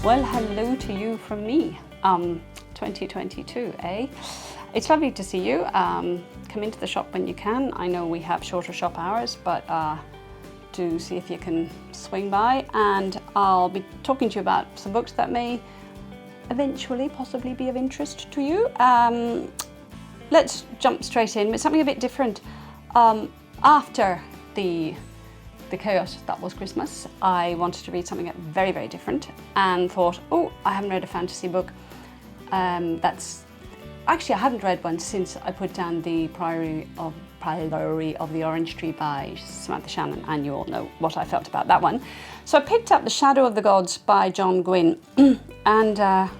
Well, hello to you from me. 2022, eh? It's lovely to see you. Come into the shop when you can. I know we have shorter shop hours, but do see if you can swing by, and I'll be talking to you about some books that may eventually possibly be of interest to you. Let's jump straight in with something a bit different. After the chaos that was Christmas, I wanted to read something very, very different, and thought, oh, I haven't read a fantasy book. Actually, I haven't read one since I put down the Priory of the Orange Tree by Samantha Shannon, and you all know what I felt about that one. So I picked up The Shadow of the Gods by Gwynne, and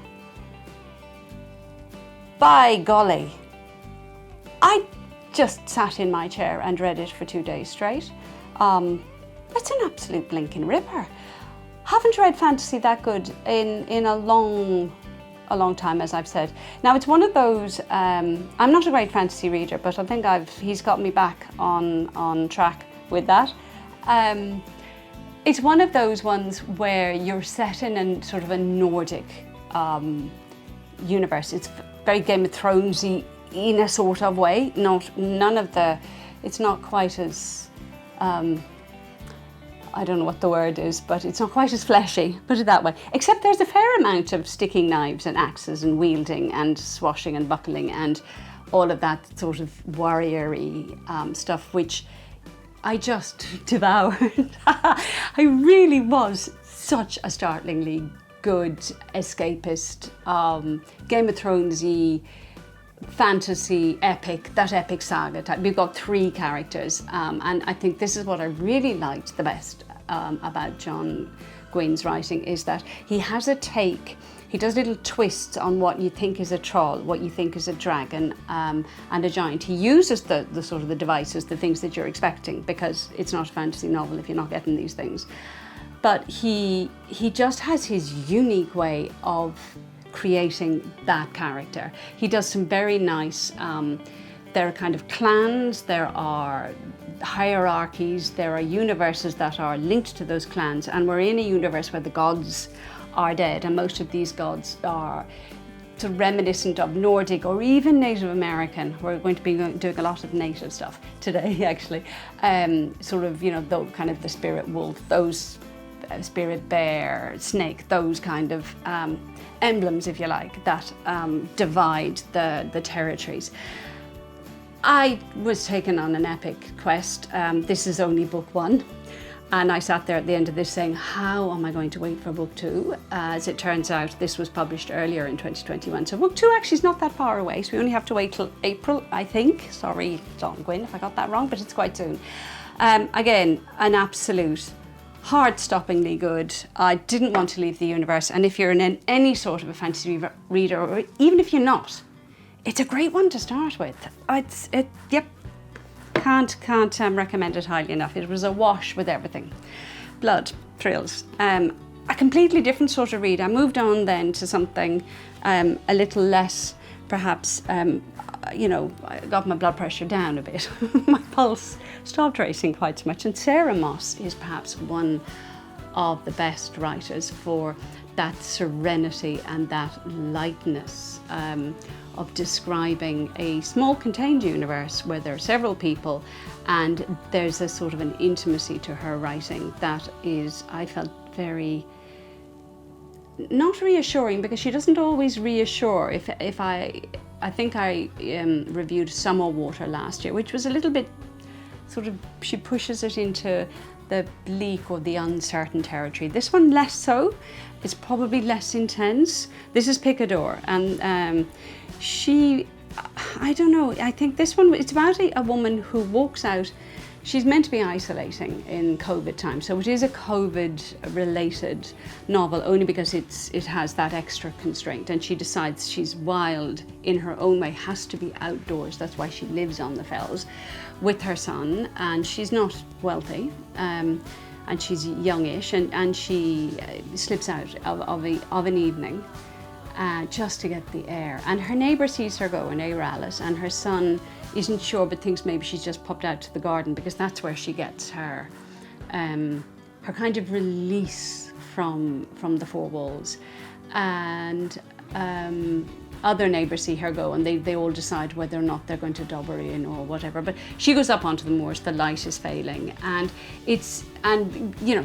by golly, I just sat in my chair and read it for 2 days straight. It's an absolute blinking ripper. Haven't read fantasy that good in a long time, as I've said. Now, it's one of those, I'm not a great fantasy reader, but I think he's got me back on track with that. It's one of those ones where you're set in a sort of a Nordic universe. It's very Game of Thronesy in a sort of way. It's not quite as, I don't know what the word is, but it's not quite as fleshy, put it that way. Except there's a fair amount of sticking knives and axes and wielding and swashing and buckling and all of that sort of warrior-y stuff, which I just devoured. I really was such a startlingly good escapist, Game of Thrones-y, fantasy epic, that epic saga type. We've got 3 characters, and I think this is what I really liked the best about Gwynne's writing, is that he has a take. He does little twists on what you think is a troll, what you think is a dragon, and a giant. He uses the sort of the devices, the things that you're expecting, because it's not a fantasy novel if you're not getting these things. But he just has his unique way of creating that character. He does some very nice, there are kind of clans, there are hierarchies, there are universes that are linked to those clans, and we're in a universe where the gods are dead, and most of these gods are sort of reminiscent of Nordic or even Native American. We're going to be doing a lot of native stuff today, actually. Sort of, the kind of the spirit wolf, those spirit bear, snake, those kind of emblems, if you like, that divide the territories. I was taken on an epic quest. This is only book 1, and I sat there at the end of this saying, how am I going to wait for book 2? As it turns out, this was published earlier in 2021, so book 2 actually is not that far away, so we only have to wait till April, I think. Sorry, Gwynne, if I got that wrong, but it's quite soon. Again, an absolute heart-stoppingly good. I didn't want to leave the universe, and if you're in any sort of a fantasy reader, or even if you're not, it's a great one to start with. Can't recommend it highly enough. It was a wash with everything. Blood, thrills. A completely different sort of read. I moved on then to something a little less, perhaps, I got my blood pressure down a bit. My pulse stopped racing quite so much. And Sarah Moss is perhaps one of the best writers for that serenity and that lightness of describing a small contained universe where there are several people, and there's a sort of an intimacy to her writing that is, I felt, very not reassuring, because she doesn't always reassure. If I think I reviewed Summer Water last year, which was a little bit sort of, she pushes it into the bleak or the uncertain territory. This one less so. It's probably less intense. This is Picador, and I don't know, I think this one, it's about a woman who walks out. She's meant to be isolating in COVID time, so it is a COVID-related novel, only because it has that extra constraint, and she decides she's wild in her own way, has to be outdoors. That's why she lives on the fells with her son, and she's not wealthy, and she's youngish, and she slips out of an evening just to get the air. And her neighbour sees her go, an Aralis, and her son isn't sure, but thinks maybe she's just popped out to the garden, because that's where she gets her kind of release from the four walls, and other neighbours see her go, and they all decide whether or not they're going to dob her in or whatever. But she goes up onto the moors, the light is failing, and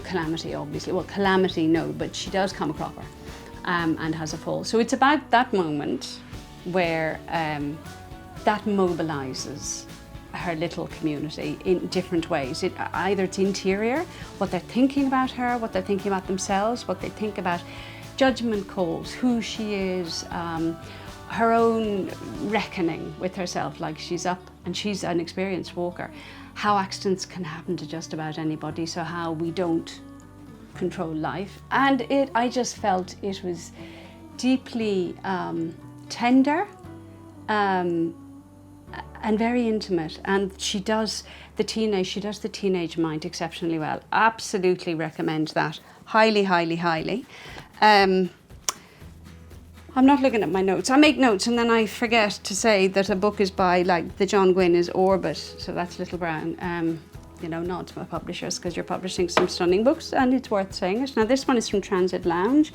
Calamity, obviously, well, Calamity, no, but she does come a cropper, and has a fall. So it's about that moment where that mobilises her little community in different ways. Either it's interior, what they're thinking about her, what they're thinking about themselves, what they think about judgment calls, who she is, her own reckoning with herself, like she's up and she's an experienced walker, how accidents can happen to just about anybody, so how we don't control life. And I just felt it was deeply tender, and very intimate, and she does the teenage mind exceptionally well. Absolutely recommend that. Highly, highly, highly. I'm not looking at my notes. I make notes and then I forget to say that a book is by, like, the John Gwynne is Orbit, so that's Little Brown. Nod to my publishers, because you're publishing some stunning books and it's worth saying it. Now this one is from Transit Lounge,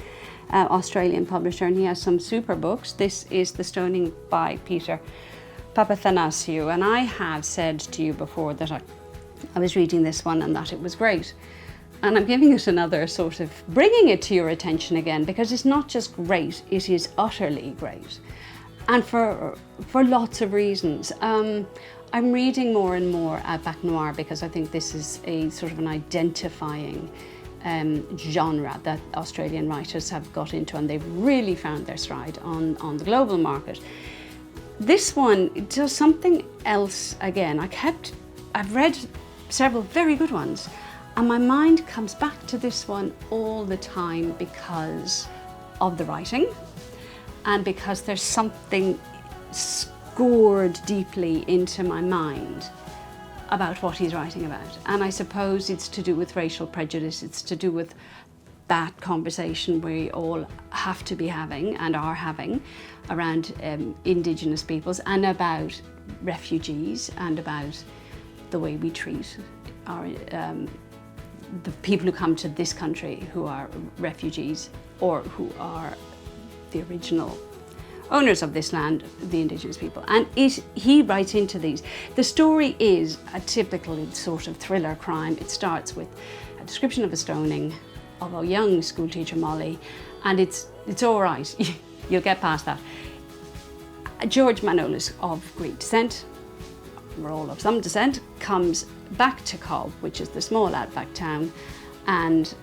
Australian publisher, and he has some super books. This is The Stoning by Peter Papathanasiou, and I have said to you before that I was reading this one and that it was great. And I'm giving it another sort of, bringing it to your attention again, because it's not just great, it is utterly great. And for lots of reasons. I'm reading more and more Outback Noir because I think this is a sort of an identifying genre that Australian writers have got into, and they've really found their stride on the global market. This one does something else again. I've read several very good ones, and my mind comes back to this one all the time because of the writing and because there's something scored deeply into my mind about what he's writing about. And I suppose it's to do with racial prejudice, it's to do with that conversation we all have to be having and are having around Indigenous peoples, and about refugees, and about the way we treat our the people who come to this country who are refugees or who are the original owners of this land, the Indigenous people. And he writes into these. The story is a typical sort of thriller crime. It starts with a description of a stoning of a young school teacher, Molly, and it's all right. You'll get past that. George Manolis, of Greek descent, we're all of some descent, comes back to Cobb, which is the small outback town, and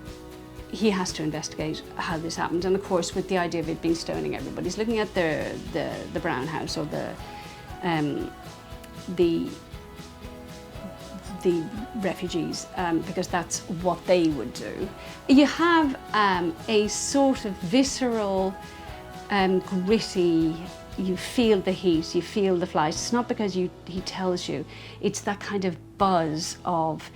he has to investigate how this happened. And of course, with the idea of it being stoning, everybody's looking at the Brown House, or the refugees, because that's what they would do. You have a sort of visceral, gritty, you feel the heat, you feel the flies. It's not because he tells you, it's that kind of buzz of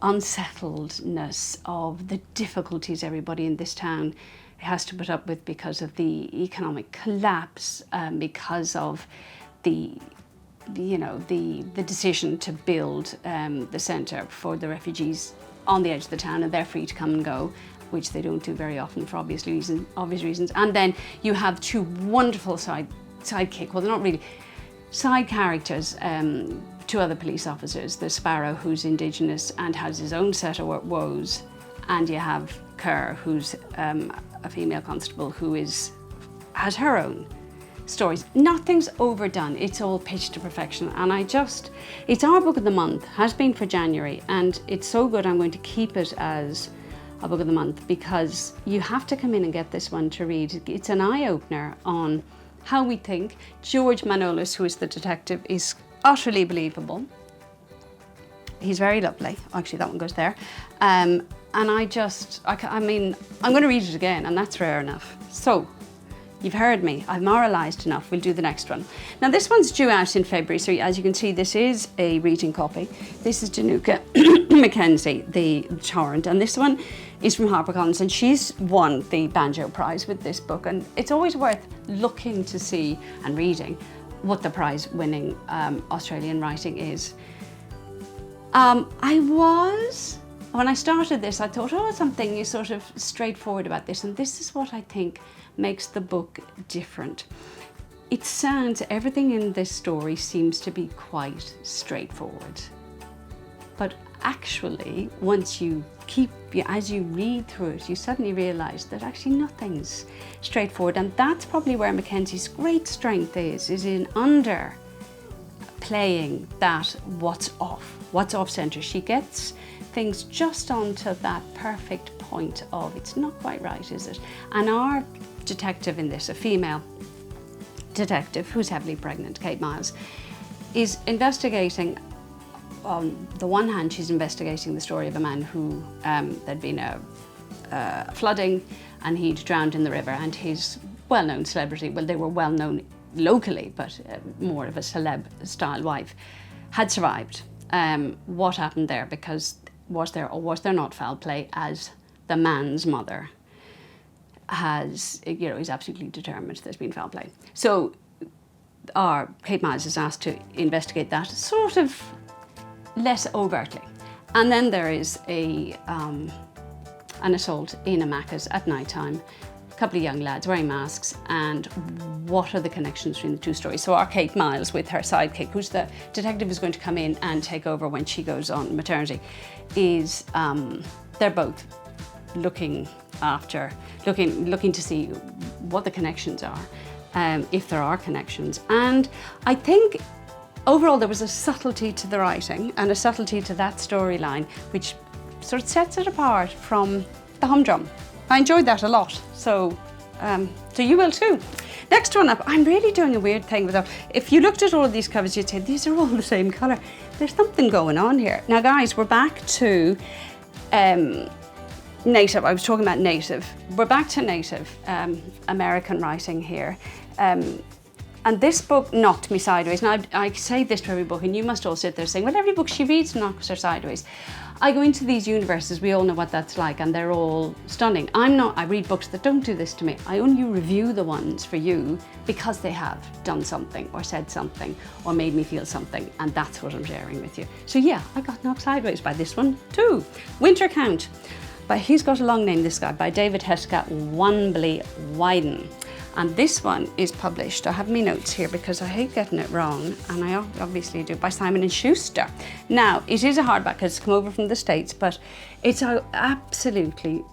unsettledness, of the difficulties everybody in this town has to put up with because of the economic collapse, because of the decision to build the centre for the refugees on the edge of the town, and they're free to come and go, which they don't do very often for obvious reasons. And then you have two wonderful sidekick, well, they're not really side characters, two other police officers, the Sparrow, who's Indigenous and has his own set of woes, and you have Kerr, who's a female constable who has her own stories. Nothing's overdone, it's all pitched to perfection, and it's our book of the month, has been for January, and it's so good I'm going to keep it as a book of the month, because you have to come in and get this one to read. It's an eye-opener on how we think. George Manolis, who is the detective, is utterly believable. He's very lovely. Actually, that one goes there. And I'm going to read it again, and that's rare enough. So, you've heard me. I've moralised enough. We'll do the next one. Now, this one's due out in February, so as you can see, this is a reading copy. This is Dinuka McKenzie, the Torrent, and this one is from HarperCollins, and she's won the Banjo Prize with this book, and it's always worth looking to see and reading what the prize-winning Australian writing is. I was when I started this, I thought, oh, something is sort of straightforward about this, and this is what I think makes the book different. It sounds, everything in this story seems to be quite straightforward. But actually, as you read through it, you suddenly realise that actually nothing's straightforward. And that's probably where McKenzie's great strength is in underplaying that what's off centre. She gets things just onto that perfect point of, it's not quite right, is it? And our detective in this, a female detective who's heavily pregnant, Kate Miles, is investigating. On the one hand, she's investigating the story of a man who there'd been a flooding and he'd drowned in the river, and his well-known celebrity, well, they were well-known locally, but more of a celeb-style wife, had survived. What happened there? Because was there or was there not foul play, as the man's mother is absolutely determined there's been foul play. So our Kate Miles is asked to investigate that sort of less overtly. And then there is an assault in a Macca's at night time. A couple of young lads wearing masks, and what are the connections between the two stories? So our Kate Miles with her sidekick, who's the detective who's going to come in and take over when she goes on maternity, is they're both looking to see what the connections are, if there are connections. And I think overall, there was a subtlety to the writing and a subtlety to that storyline, which sort of sets it apart from the humdrum. I enjoyed that a lot, so you will too. Next one up, I'm really doing a weird thing with that. If you looked at all of these covers, you'd say, these are all the same colour. There's something going on here. Now, guys, we're back to native. I was talking about native. We're back to native American writing here. And this book knocked me sideways. Now, I say this to every book, and you must all sit there saying, well, every book she reads knocks her sideways. I go into these universes, we all know what that's like, and they're all stunning. I read books that don't do this to me. I only review the ones for you because they have done something, or said something, or made me feel something, and that's what I'm sharing with you. So yeah, I got knocked sideways by this one too. Winter Count, he's got a long name, this guy, by David Heska Weiden. And this one is published, I have my notes here because I hate getting it wrong, and I obviously do, by Simon & Schuster. Now, it is a hardback because it's come over from the States, but it's an absolutely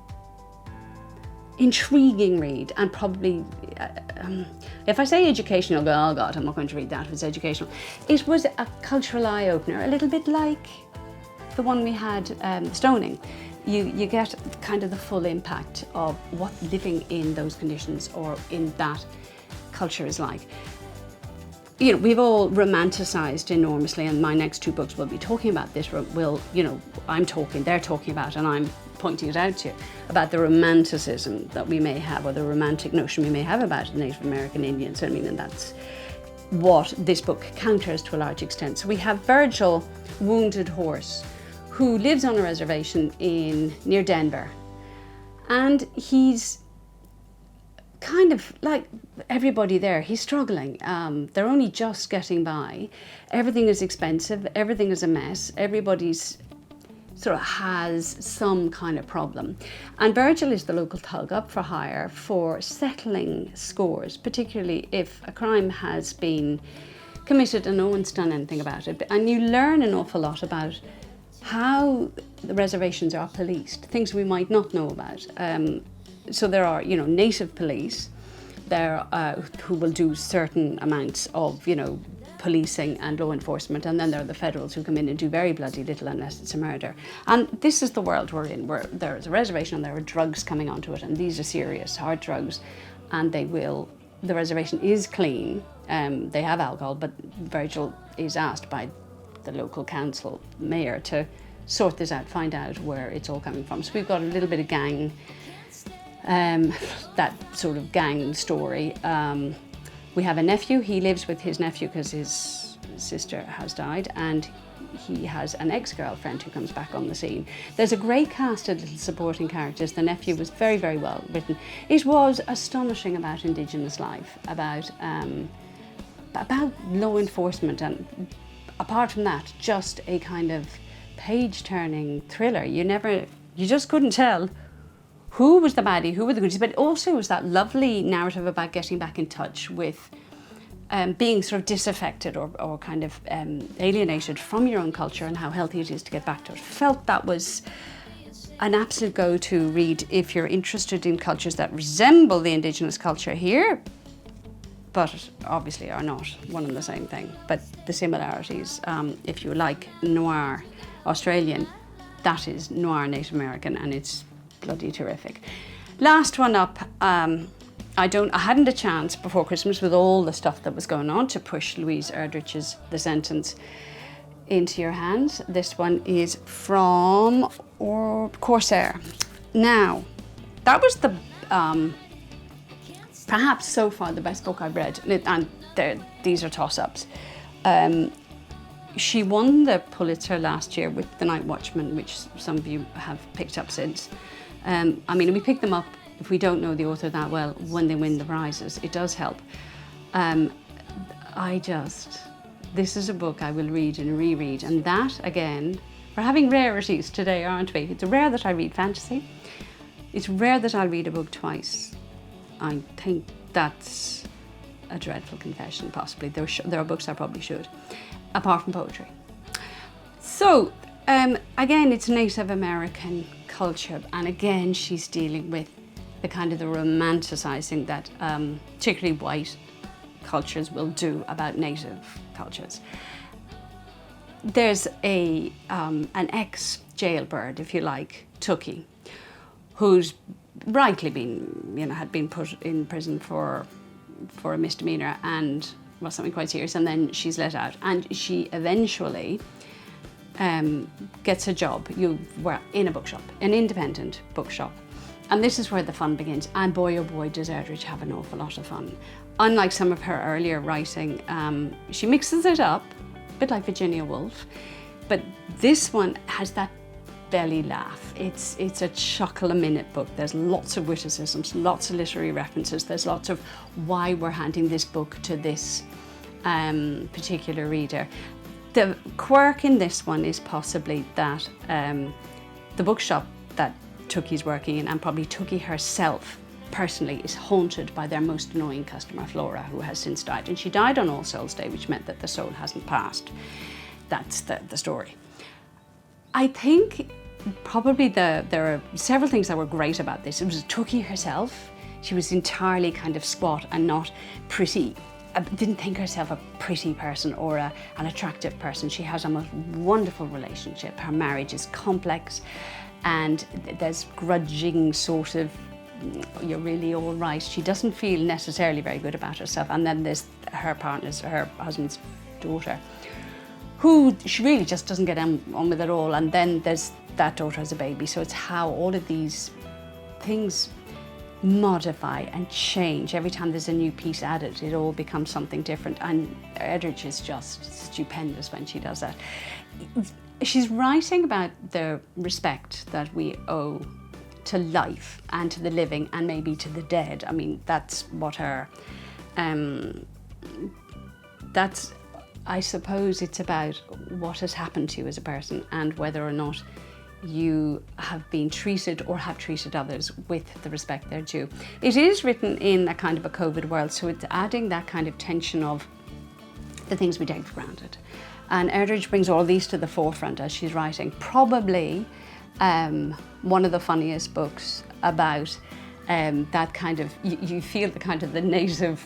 intriguing read, and probably, if I say educational, go, oh God, I'm not going to read that if it's educational. It was a cultural eye-opener, a little bit like the one we had, Stoning. You get kind of the full impact of what living in those conditions or in that culture is like. We've all romanticized enormously, and my next two books will be talking about this. They're talking about, and I'm pointing it out to you, about the romanticism that we may have, or the romantic notion we may have about Native American Indians. And that's what this book counters to a large extent. So we have Virgil, Wounded Horse, who lives on a reservation near Denver. And he's kind of like everybody there, he's struggling. They're only just getting by. Everything is expensive, everything is a mess, everybody's sort of has some kind of problem. And Virgil is the local thug up for hire for settling scores, particularly if a crime has been committed and no one's done anything about it. And you learn an awful lot about how the reservations are policed, things we might not know about. So there are, native police there who will do certain amounts of, policing and law enforcement, and then there are the federals who come in and do very bloody little unless it's a murder. And this is the world we're in, where there is a reservation and there are drugs coming onto it, and these are serious, hard drugs, and the reservation is clean. They have alcohol, but Virgil is asked by the local council mayor to sort this out, find out where it's all coming from. So we've got a little bit of gang, that sort of gang story. We have a nephew. He lives with his nephew because his sister has died, and he has an ex-girlfriend who comes back on the scene. There's a great cast of little supporting characters. The nephew was very, very well written. It was astonishing about Indigenous life, about law enforcement, and apart from that, just a kind of page-turning thriller. You just couldn't tell who was the baddie, who were the goodies, but also it was that lovely narrative about getting back in touch with being sort of disaffected or kind of alienated from your own culture and how healthy it is to get back to it. Felt that was an absolute go-to read if you're interested in cultures that resemble the Indigenous culture here, but obviously are not one and the same thing. But the similarities, if you like noir Australian, that is noir Native American, and it's bloody terrific. Last one up, I hadn't a chance before Christmas with all the stuff that was going on to push Louise Erdrich's The Sentence into your hands. This one is from Corsair. Now, that was the perhaps so far the best book I've read, and these are toss-ups. She won the Pulitzer last year with The Night Watchman, which some of you have picked up since. We pick them up if we don't know the author that well when they win the prizes. It does help. This is a book I will read and reread, and that, again, we're having rarities today, aren't we? It's rare that I read fantasy. It's rare that I'll read a book twice. I think that's a dreadful confession, possibly. There are books I probably should, apart from poetry. So, again, it's Native American culture, and again, she's dealing with the kind of the romanticizing that particularly white cultures will do about Native cultures. There's an ex-jailbird, if you like, Tookie, who's rightly had been put in prison for a misdemeanor and something quite serious, and then she's let out, and she eventually gets a job in a bookshop, an independent bookshop. And this is where the fun begins. And boy, oh boy, does Erdrich have an awful lot of fun. Unlike some of her earlier writing, she mixes it up, a bit like Virginia Woolf, but this one has that belly laugh. It's a chuckle-a-minute book. There's lots of witticisms, lots of literary references. There's lots of why we're handing this book to this particular reader. The quirk in this one is possibly that the bookshop that Tookie's working in, and probably Tookie herself personally, is haunted by their most annoying customer, Flora, who has since died. And she died on All Souls Day, which meant that the soul hasn't passed. That's the story. I think probably there are several things that were great about this. It was Tookie herself. She was entirely kind of squat and not pretty. I didn't think herself a pretty person or an attractive person. She has a most wonderful relationship. Her marriage is complex, and there's grudging sort of, you're really all right. She doesn't feel necessarily very good about herself. And then there's her husband's daughter, who she really just doesn't get on with at all. And then there's that daughter has a baby. So it's how all of these things modify and change. Every time there's a new piece added, it all becomes something different. And Erdrich is just stupendous when she does that. She's writing about the respect that we owe to life and to the living and maybe to the dead. I mean, that's what her, I suppose it's about what has happened to you as a person and whether or not you have been treated or have treated others with the respect they're due. It is written in a kind of a COVID world, so it's adding that kind of tension of the things we take for granted. And Erdrich brings all these to the forefront as she's writing. Probably one of the funniest books about that kind of, you feel the kind of the native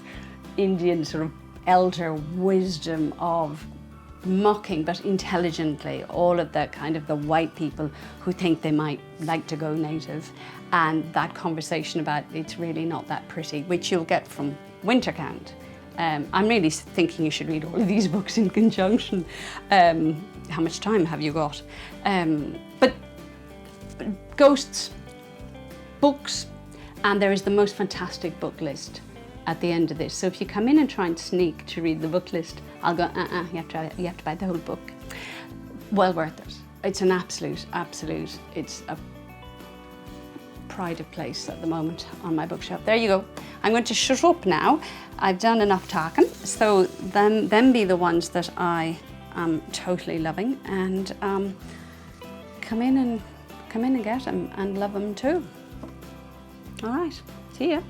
Indian sort of elder wisdom of mocking, but intelligently, all of the kind of the white people who think they might like to go native, and that conversation about it's really not that pretty, which you'll get from Wintercount. I'm really thinking you should read all of these books in conjunction. How much time have you got? But ghosts, books, and there is the most fantastic book list at the end of this. So if you come in and try and sneak to read the book list, I'll go, you have to buy the whole book. Well worth it. It's an absolute, it's a pride of place at the moment on my bookshelf. There you go. I'm going to shut up now. I've done enough talking. So them be the ones that I am totally loving. And come in and get them and love them too. All right, see ya.